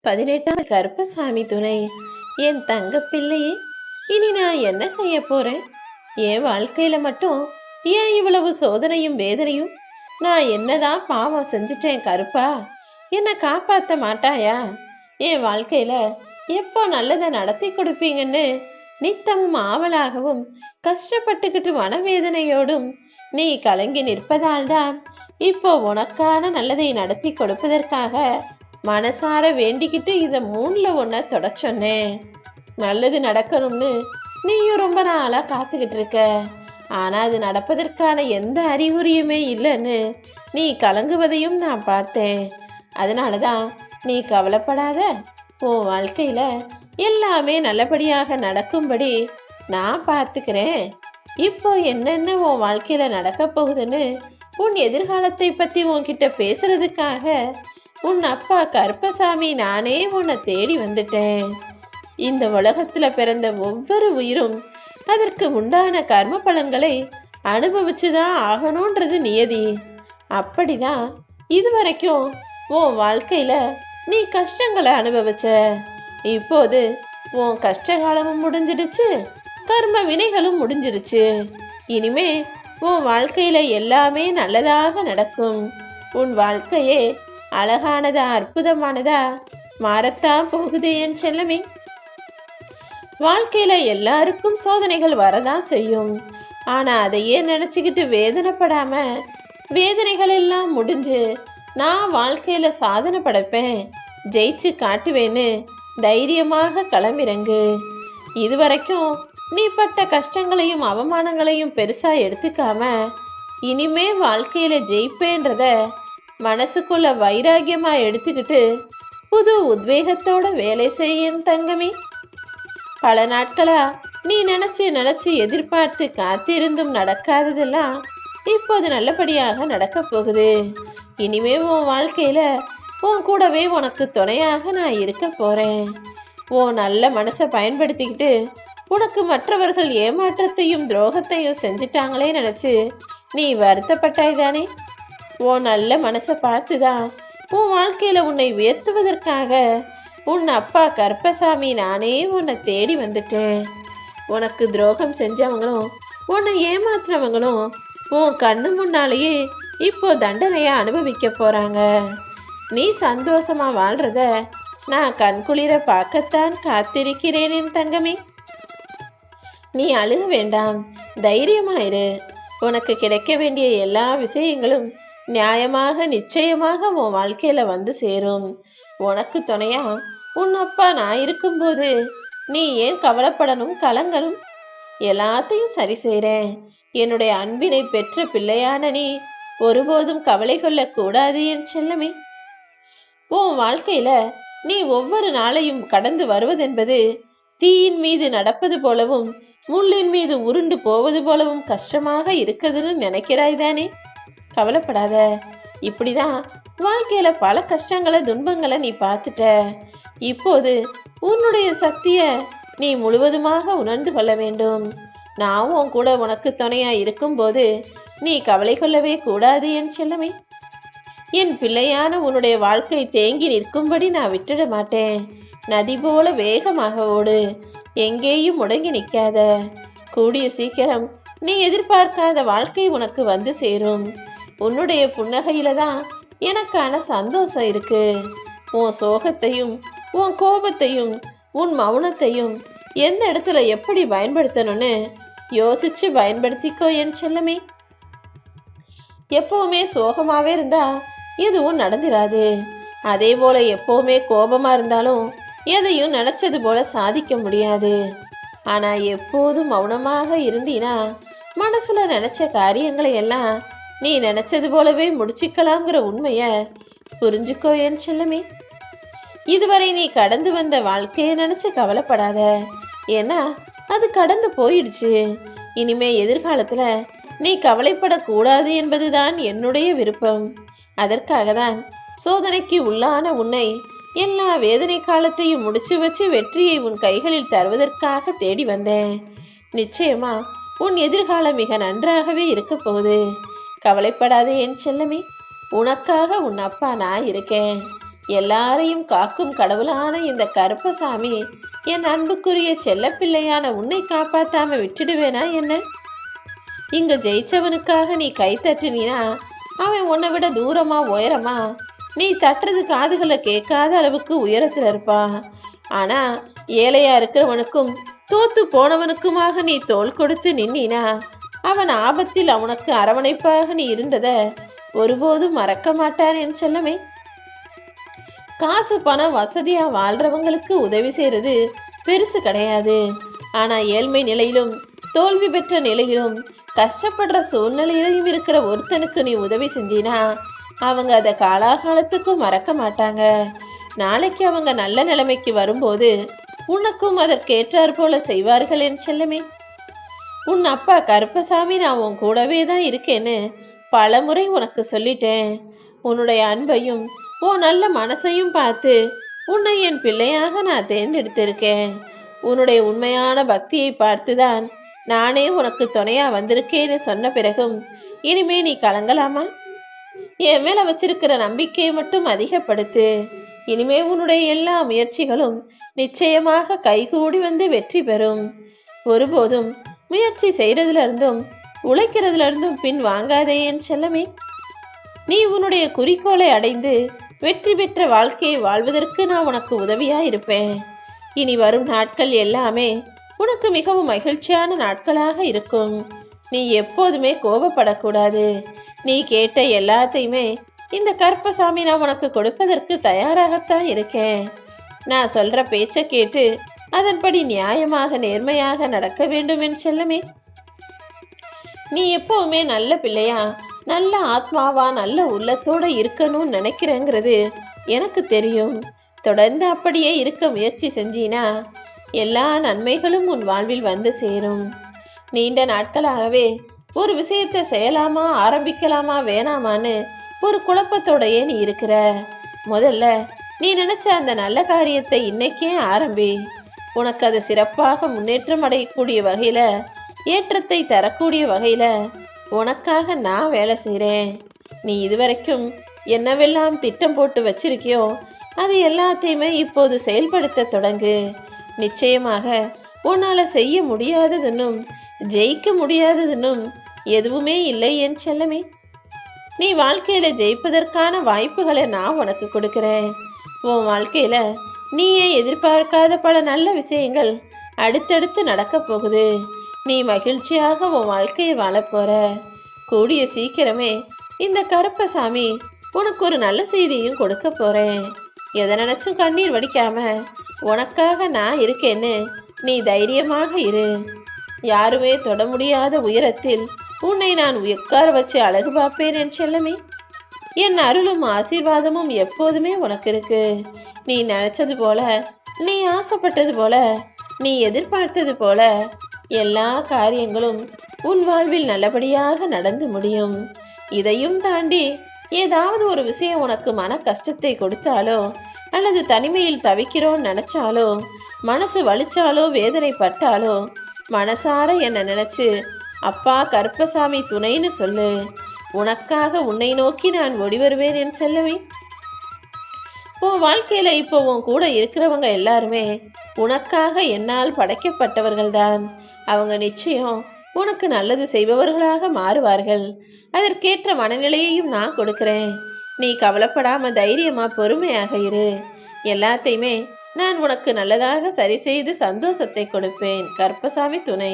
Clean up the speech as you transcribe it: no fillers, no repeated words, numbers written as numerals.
18ஆம் கருப்பசாமி துணை. என் தங்க பிள்ளையே, இனி நான் என்ன செய்ய போறேன்? என் வாழ்க்கையில மட்டும் ஏன் இவ்வளவு சோதனையும் வேதனையும்? நான் என்னதான் பாவம் செஞ்சுட்டேன் கருப்பா? என்னை காப்பாத்த மாட்டாயா? என் வாழ்க்கையில எப்போ நல்லதை நடத்தி கொடுப்பீங்கன்னு நித்தமும் ஆவலாகவும் கஷ்டப்பட்டுக்கிட்டு மனவேதனையோடும் நீ கலங்கி நிற்பதால்தான் இப்போ உனக்கான நல்லதை நடத்தி கொடுப்பதற்காக மனசார வேண்டிக்கிட்டு இதை மூணுல ஒன்ன தொட சொன்னேன். நல்லது நடக்கணும்னு நீயும் ரொம்ப நாளா காத்துக்கிட்டு இருக்க. ஆனா அது நடப்பதற்கான எந்த அறிகுறியுமே இல்லைன்னு நீ கலங்குவதையும் நான் பார்த்தேன். அதனாலதான் நீ கவலைப்படாத. உன் வாழ்க்கையில எல்லாமே நல்லபடியாக நடக்கும்படி நான் பார்த்துக்கிறேன். இப்போ என்னென்ன உன் வாழ்க்கையில நடக்க போகுதுன்னு உன் எதிர்காலத்தை பத்தி உன்கிட்ட பேசுறதுக்காக உன் அப்பா கருப்பசாமி நானே உன்னை தேடி வந்துட்டேன். இந்த உலகத்துல பிறந்த ஒவ்வொரு உயிரும் அதற்கு உண்டான கர்ம பலன்களை அனுபவிச்சுதான் ஆகணும்ன்றது நியதி. அப்படிதான் இதுவரைக்கும் உன் வாழ்க்கையில நீ கஷ்டங்களை அனுபவிச்ச. இப்போது உன் கஷ்ட காலமும் முடிஞ்சிடுச்சு, கர்ம வினைகளும் முடிஞ்சிடுச்சு. இனிமே உன் வாழ்க்கையில எல்லாமே நல்லதாக நடக்கும். உன் வாழ்க்கையே அழகானதா அற்புதமானதா மாறத்தான் போகுது என் செல்லமே. வாழ்க்கையில எல்லாருக்கும் சோதனைகள் வரதான் செய்யும். ஆனா அதையே நினைச்சுக்கிட்டு வேதனைப்படாம வேதனைகள் எல்லாம் முடிஞ்சு நான் வாழ்க்கையில சாதனை படைப்பேன், ஜெயிச்சு காட்டுவேன்னு தைரியமாக களமிறங்கு. இதுவரைக்கும் நீ பட்ட கஷ்டங்களையும் அவமானங்களையும் பெருசா எடுத்துக்காம இனிமே வாழ்க்கையில ஜெயிப்பேன்றத மனசுக்குள்ள வைராகியமா எடுத்துக்கிட்டு புது உத்வேகத்தோட வேலை செய்யும் தங்கமே. பல நாட்களா நீ நினைச்சு எதிர்பார்த்து காத்திருந்தும் நடக்காததெல்லாம் இப்போது நல்லபடியாக நடக்க போகுது. இனிமே உன் வாழ்க்கையில உன் கூடவே உனக்கு துணையாக நான் இருக்க போறேன். உன் நல்ல மனசை பயன்படுத்திக்கிட்டு உனக்கு மற்றவர்கள் ஏமாற்றத்தையும் துரோகத்தையும் செஞ்சிட்டாங்களே நினைச்சு நீ வருத்தப்பட்டாய் தானே? உன் நல்ல மனசை பார்த்துதான் உன் வாழ்க்கையில உன்னை உயர்த்துவதற்காக உன் அப்பா கருப்பசாமி நானே உன்னை தேடி வந்துட்டேன். உனக்கு துரோகம் செஞ்சவங்களும் உன்னை ஏமாத்துறவங்களும் உன் கண்ணு முன்னாலேயே இப்போ தண்டனைய அனுபவிக்க போறாங்க. நீ சந்தோஷமா வாழ்றத நான் கண்குளிர பார்க்கத்தான் காத்திருக்கிறேன் என் தங்கமே. நீ அழுக வேண்டாம், தைரியமாயிரு. உனக்கு கிடைக்க வேண்டிய எல்லா விஷயங்களும் நியாயமாக நிச்சயமாக உன் வாழ்க்கையில வந்து சேரும். உனக்கு துணையா உன் அப்பா நான் இருக்கும்போது நீ ஏன் கவலைப்படணும் கலங்கணும்? எல்லாத்தையும் சரி செய்றேன். என்னுடைய அன்பினை பெற்ற பிள்ளையான நீ ஒருபோதும் கவலை கொள்ள கூடாது என் செல்லமே. உன் வாழ்க்கையில நீ ஒவ்வொரு நாளையும் கடந்து வருவதென்பது தீயின் மீது நடப்பது போலவும் முள்ளின் மீது உருண்டு போவது போலவும் கஷ்டமாக இருக்குதுன்னு நினைக்கிறாய் தானே? கவலைப்படாத. இப்படிதான் வாழ்க்கையில பல கஷ்டங்களை துன்பங்களை நீ பார்த்துட்ட. இப்போது உன்னுடைய சக்திய நீ முழுவதுமாக உணர்ந்து கொள்ள வேண்டும். நான் உன் கூட உனக்கு துணையா இருக்கும்போது நீ கவலை கொள்ளவே கூடாது என் செல்லமே. என் பிள்ளையான உன்னுடைய வாழ்க்கை தேங்கி நிற்கும்படி நான் விட்டுட மாட்டேன். நதி போல வேகமாக ஓடு, எங்கேயும் முடங்கி நிற்காத. கூடிய சீக்கிரம் நீ எதிர்பார்க்காத வாழ்க்கை உனக்கு வந்து சேரும். உன்னுடைய புன்னகையில தான் எனக்கான சந்தோஷம் இருக்கு. உன் சோகத்தையும் உன் கோபத்தையும் உன் மௌனத்தையும் எந்த இடத்துல எப்படி பயன்படுத்தணும்னு யோசிச்சு பயன்படுத்திக்கோ என் செல்லமே. எப்பவுமே சோகமாவே இருந்தா எதுவும் நடந்துராது. அதே போல எப்பவுமே கோபமா இருந்தாலும் எதையும் நினைச்சது போல சாதிக்க முடியாது. ஆனா எப்போதும் மௌனமாக இருந்தீனா மனசுல நினைச்ச காரியங்களை எல்லாம் நீ நினைச்சது போலவே முடிச்சுக்கலாம்ங்கிற உண்மைய புரிஞ்சுக்கோ என் செல்லமே. இதுவரை நீ கடந்து வந்த வாழ்க்கையை நினைச்சு கவலைப்படாத. ஏன்னா அது கடந்து போயிடுச்சு. இனிமே எதிர்காலத்துல நீ கவலைப்படக்கூடாது என்பதுதான் என்னுடைய விருப்பம். அதற்காக தான் சோதனைக்கு உள்ளான உன்னை எல்லா வேதனை காலத்தையும் முடிச்சு வச்சு வெற்றியை உன் கைகளில் தருவதற்காக தேடி வந்தேன். நிச்சயமா உன் எதிர்காலம் மிக நன்றாகவே இருக்க போகுது. கவலைப்படாதே என் செல்லமே. உனக்காக உன் அப்பா நான் இருக்கேன். எல்லாரையும் காக்கும் கடவுளான இந்த கருப்பசாமி என் அன்புக்குரிய செல்லப்பிள்ளையான உன்னை காப்பாத்தாம விட்டுடுவேனா என்ன? இங்க ஜெயிச்சவனுக்காக நீ கை தட்டினா அவன் உன்னை விட தூரமா உயரமா நீ தட்டுறது காதுகளை கேட்காத அளவுக்கு உயரத்துல இருப்பான். ஆனா ஏழையா இருக்கிறவனுக்கும் தோத்து போனவனுக்குமாக நீ தோள் கொடுத்து நின்னா அவன் ஆபத்தில் அவனுக்கு அரவணைப்பாக நீ இருந்தத ஒருபோதும் மறக்க மாட்டான் என் செல்லமே. காசு பணம் வசதியா வாழ்றவங்களுக்கு உதவி செய்யறது பெருசு கிடையாது. ஆனா ஏழ்மை நிலையிலும் தோல்வி பெற்ற நிலையிலும் கஷ்டப்படுற சூழ்நிலையிலும் இருக்கிற ஒருத்தனுக்கு நீ உதவி செஞ்சினா அவங்க அதை காலாகாலத்துக்கும் மறக்க மாட்டாங்க. நாளைக்கு அவங்க நல்ல நிலைமைக்கு வரும்போது உனக்கும் அதற்கேற்றாற் போல செய்வார்கள் என் செல்லமே. உன் அப்பா கருப்பசாமி நான் உன் கூடவே தான் இருக்கேன்னு பல முறை உனக்கு சொல்லிட்டேன். உன்னுடைய அன்பையும் உன் நல்ல மனசையும் பார்த்து உன்னை என் பிள்ளையாக நான் தேர்ந்தெடுத்திருக்கேன். உன்னுடைய உண்மையான பக்தியை பார்த்துதான் நானே உனக்கு துணையா வந்திருக்கேன்னு சொன்ன பிறகும் இனிமே நீ கலங்கலாமா? என் மேல வச்சிருக்கிற நம்பிக்கையை மட்டும் அதிகப்படுத்து. இனிமே உன்னுடைய எல்லா முயற்சிகளும் நிச்சயமாக கைகூடி வந்து வெற்றி பெறும். ஒருபோதும் முயற்சி செய்யறதுல இருந்தும் உழைக்கிறதுல இருந்தும் பின் வாங்காதே என் செல்லமே. நீ உன்னுடைய குறிக்கோளை அடைந்து வெற்றி பெற்ற வாழ்க்கையை வாழ்வதற்கு நான் உனக்கு உதவியா இருப்பேன். இனி வரும் நாட்கள் எல்லாமே உனக்கு மிகவும் மகிழ்ச்சியான நாட்களாக இருக்கும். நீ எப்போதுமே கோபப்படக்கூடாது. நீ கேட்ட எல்லாத்தையுமே இந்த கருப்பசாமி நான் உனக்கு கொடுப்பதற்கு தயாராகத்தான் இருக்கேன். நான் சொல்ற பேச்சை கேட்டு அதன்படி நியாயமாக நேர்மையாக நடக்க வேண்டும் என் செல்லமே. நீ எப்பவுமே நல்ல பிள்ளையா நல்ல ஆத்மாவா நல்ல உள்ளத்தோட இருக்கணும்னு நினைக்கிறேங்கிறது எனக்கு தெரியும். தொடர்ந்து அப்படியே இருக்க முயற்சி செஞ்சினா எல்லா நன்மைகளும் உன் வாழ்வில் வந்து சேரும். நீண்ட நாட்களாகவே ஒரு விஷயத்தை செய்யலாமா ஆரம்பிக்கலாமா வேணாமான்னு ஒரு குழப்பத்தோடையே நீ இருக்கிற. முதல்ல நீ நினைச்ச அந்த நல்ல காரியத்தை இன்னைக்கே ஆரம்பி. உனக்கு அது சிறப்பாக முன்னேற்றம் அடையக்கூடிய வகையில ஏற்றத்தை தரக்கூடிய வகையில உனக்காக நான் வேலை செய்கிறேன். நீ இதுவரைக்கும் என்னவெல்லாம் திட்டம் போட்டு வச்சிருக்கியோ அது எல்லாத்தையுமே இப்போது செயல்படுத்த தொடங்கு. நிச்சயமாக உன்னால செய்ய முடியாததுன்னும் ஜெயிக்க முடியாததுன்னும் எதுவுமே இல்லை என் செல்லமே. நீ வாழ்க்கையில ஜெயிப்பதற்கான வாய்ப்புகளை நான் உனக்கு கொடுக்கிறேன். உன் வாழ்க்கையில நீயே எதிர்பார்க்காத பல நல்ல விஷயங்கள் அடுத்தடுத்து நடக்க போகுது. நீ மகிழ்ச்சியாக உன் வாழ்க்கையை வாழப்போற. கூடிய சீக்கிரமே இந்த கருப்பசாமி உனக்கு ஒரு நல்ல செய்தியும் கொடுக்க போறேன். எதை நினைச்சும் கண்ணீர் வடிக்காம உனக்காக நான் இருக்கேன்னு நீ தைரியமாக இரு. யாருமே தொட முடியாத உயரத்தில் உன்னை நான் உட்கார வச்சு அழகு பார்ப்பேன் என் செல்லமே. என் அருளும் ஆசீர்வாதமும் எப்போதுமே உனக்கு இருக்கு. நீ நினைச்சது போல நீ ஆசைப்பட்டது போல நீ எதிர்பார்த்தது போல எல்லா காரியங்களும் உன் வாழ்வில் நல்லபடியாக நடந்து முடியும். இதையும் தாண்டி ஏதாவது ஒரு விஷயம் உனக்கு மன கஷ்டத்தை கொடுத்தாலோ அல்லது தனிமையில் தவிக்கிறோன்னு நினைச்சாலோ மனசு வலிச்சாலோ வேதனைப்பட்டாலோ மனசார என்ன நினைச்சு அப்பா கருப்பசாமி துணைன்னு சொல்லு. உனக்காக உன்னை நோக்கி நான் ஓடி வருவேன் என் செல்லவே. உன் வாழ்க்கையில இப்போ உன் கூட இருக்கிறவங்க எல்லாருமே உனக்காக என்னால் படைக்கப்பட்டவர்கள்தான். அவங்க நிச்சயம் உனக்கு நல்லது செய்பவர்களாக மாறுவார்கள். அதற்கேற்ற மனநிலையையும் நான் கொடுக்கிறேன். நீ கவலைப்படாம தைரியமா பொறுமையாக இரு. எல்லாத்தையுமே நான் உனக்கு நல்லதாக சரி செய்து சந்தோஷத்தை கொடுப்பேன். கருப்பசாமி துணை.